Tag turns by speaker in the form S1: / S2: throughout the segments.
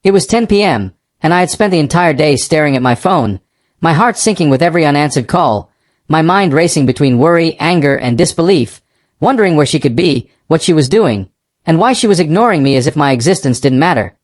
S1: It was 10 p.m., and I had spent the entire day staring at my phone, my heart sinking with every unanswered call, my mind racing between worry, anger, and disbelief, wondering where she could be, what she was doing, and why she was ignoring me as if my existence didn't matter.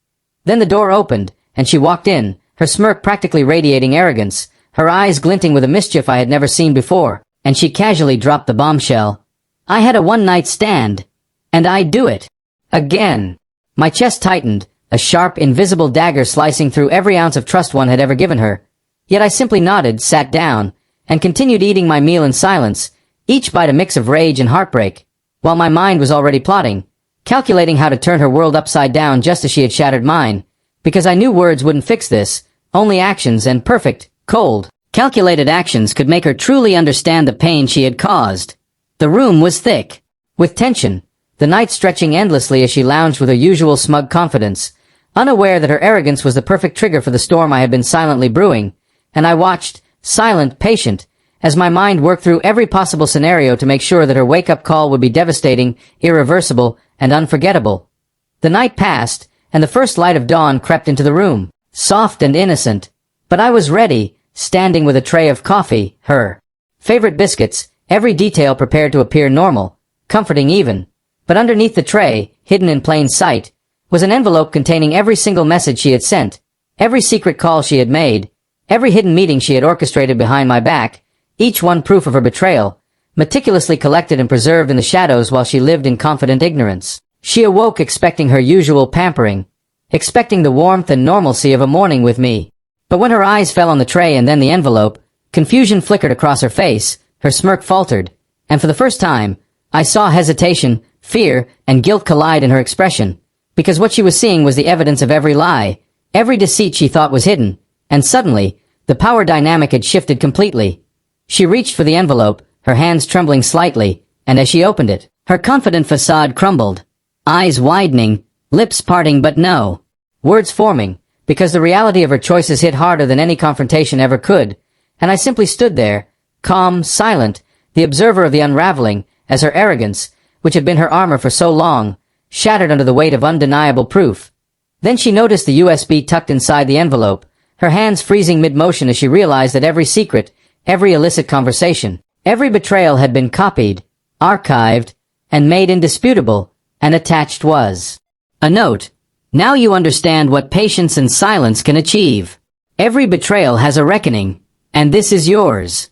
S1: Then the door opened, and she walked in, her smirk practically radiating arrogance, her eyes glinting with a mischief I had never seen before, and she casually dropped the bombshell. I had a one-night stand, and I'd do it. Again. My chest tightened, a sharp, invisible dagger slicing through every ounce of trust one had ever given her. Yet I simply nodded, sat down, and continued eating my meal in silence, each bite a mix of rage and heartbreak, while my mind was already plotting, calculating how to turn her world upside down just as she had shattered mine, because I knew words wouldn't fix this, only actions and perfect, cold, calculated actions could make her truly understand the pain she had caused. The room was thick with tension, the night stretching endlessly as she lounged with her usual smug confidence, unaware that her arrogance was the perfect trigger for the storm I had been silently brewing, and I watched, silent, patient, as my mind worked through every possible scenario to make sure that her wake-up call would be devastating, irreversible, and unforgettable. The night passed, and the first light of dawn crept into the room, soft and innocent, but I was ready, standing with a tray of coffee, her favorite biscuits, every detail prepared to appear normal, comforting even. But underneath the tray, hidden in plain sight, was an envelope containing every single message she had sent, every secret call she had made, every hidden meeting she had orchestrated behind my back, each one proof of her betrayal, meticulously collected and preserved in the shadows while she lived in confident ignorance. She awoke expecting her usual pampering, expecting the warmth and normalcy of a morning with me. But when her eyes fell on the tray and then the envelope, confusion flickered across her face, her smirk faltered, and for the first time, I saw hesitation, fear, and guilt collide in her expression, because what she was seeing was the evidence of every lie, every deceit she thought was hidden, and suddenly, the power dynamic had shifted completely. She reached for the envelope, her hands trembling slightly, and as she opened it, her confident facade crumbled, eyes widening, lips parting but no words forming, because the reality of her choices hit harder than any confrontation ever could, and I simply stood there, calm, silent, the observer of the unraveling, as her arrogance, which had been her armor for so long, shattered under the weight of undeniable proof. Then she noticed the USB tucked inside the envelope, her hands freezing mid-motion as she realized that every secret, every illicit conversation, every betrayal had been copied, archived, and made indisputable, and attached was a note. Now you understand what patience and silence can achieve. Every betrayal has a reckoning, and this is yours.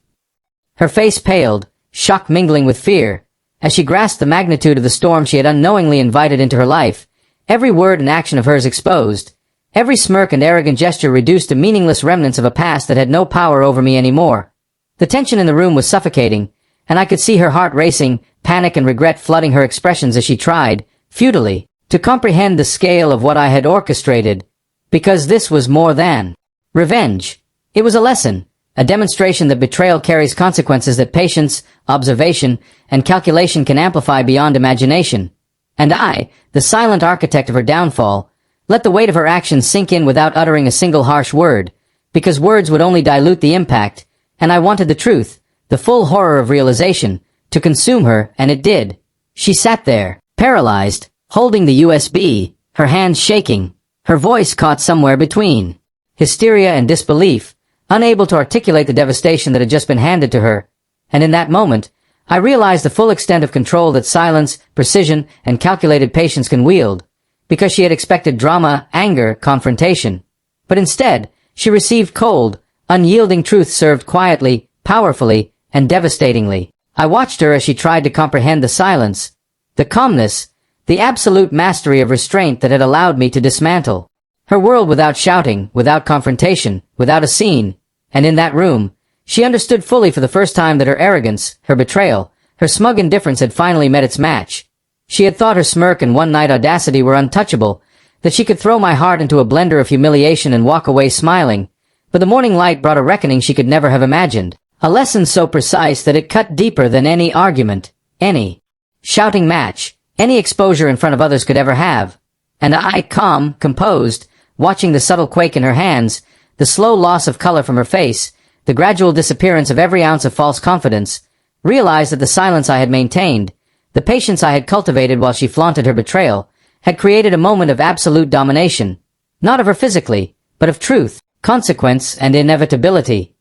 S1: Her face paled, shock mingling with fear, as she grasped the magnitude of the storm she had unknowingly invited into her life, every word and action of hers exposed, every smirk and arrogant gesture reduced to meaningless remnants of a past that had no power over me anymore. The tension in the room was suffocating, and I could see her heart racing, panic and regret flooding her expressions as she tried, futilely, to comprehend the scale of what I had orchestrated, because this was more than revenge. It was a lesson, a demonstration that betrayal carries consequences that patience, observation, and calculation can amplify beyond imagination. And I, the silent architect of her downfall, let the weight of her actions sink in without uttering a single harsh word, because words would only dilute the impact, and I wanted the truth, the full horror of realization, to consume her, and it did. She sat there, paralyzed, holding the USB, her hands shaking, her voice caught somewhere between hysteria and disbelief, unable to articulate the devastation that had just been handed to her. And in that moment, I realized the full extent of control that silence, precision, and calculated patience can wield, because she had expected drama, anger, confrontation. But instead, she received cold, unyielding truth served quietly, powerfully, and devastatingly. I watched her as she tried to comprehend the silence, the calmness, the absolute mastery of restraint that had allowed me to dismantle her world without shouting, without confrontation, without a scene. And in that room, she understood fully for the first time that her arrogance, her betrayal, her smug indifference had finally met its match. She had thought her smirk and one-night audacity were untouchable, that she could throw my heart into a blender of humiliation and walk away smiling, but the morning light brought a reckoning she could never have imagined, a lesson so precise that it cut deeper than any argument, any shouting match, any exposure in front of others could ever have. And I, calm, composed, watching the subtle quake in her hands, the slow loss of color from her face, the gradual disappearance of every ounce of false confidence, realized that the silence I had maintained, the patience I had cultivated while she flaunted her betrayal, had created a moment of absolute domination. Not of her physically, but of truth, consequence, and inevitability.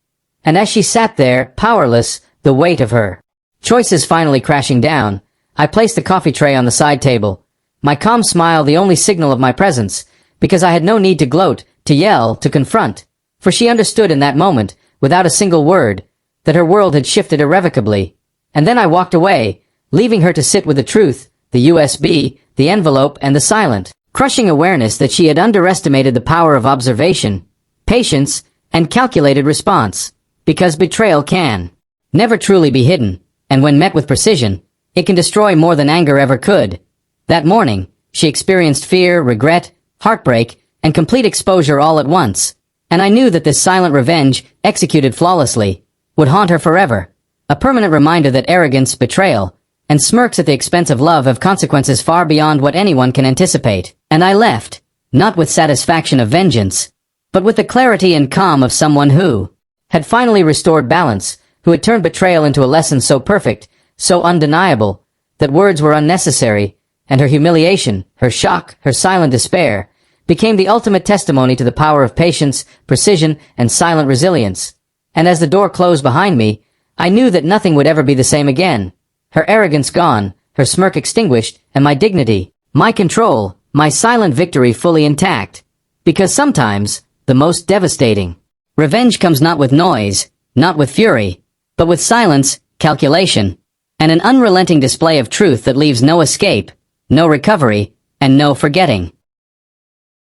S1: And as she sat there, powerless, the weight of her choices finally crashing down, I placed the coffee tray on the side table, my calm smile the only signal of my presence, because I had no need to gloat, to yell, to confront, for she understood in that moment, without a single word, that her world had shifted irrevocably. And then I walked away, leaving her to sit with the truth, the USB, the envelope, and the silent, crushing awareness that she had underestimated the power of observation, patience, and calculated response. Because betrayal can never truly be hidden, and when met with precision, it can destroy more than anger ever could. That morning, she experienced fear, regret, heartbreak, and complete exposure all at once, and I knew that this silent revenge, executed flawlessly, would haunt her forever, a permanent reminder that arrogance, betrayal, and smirks at the expense of love have consequences far beyond what anyone can anticipate. And I left, not with satisfaction of vengeance, but with the clarity and calm of someone who had finally restored balance, who had turned betrayal into a lesson so perfect, so undeniable, that words were unnecessary, and her humiliation, her shock, her silent despair, became the ultimate testimony to the power of patience, precision, and silent resilience. And as the door closed behind me, I knew that nothing would ever be the same again. Her arrogance gone, her smirk extinguished, and my dignity, my control, my silent victory fully intact. Because sometimes, the most devastating revenge comes not with noise, not with fury, but with silence, calculation, and an unrelenting display of truth that leaves no escape, no recovery, and no forgetting.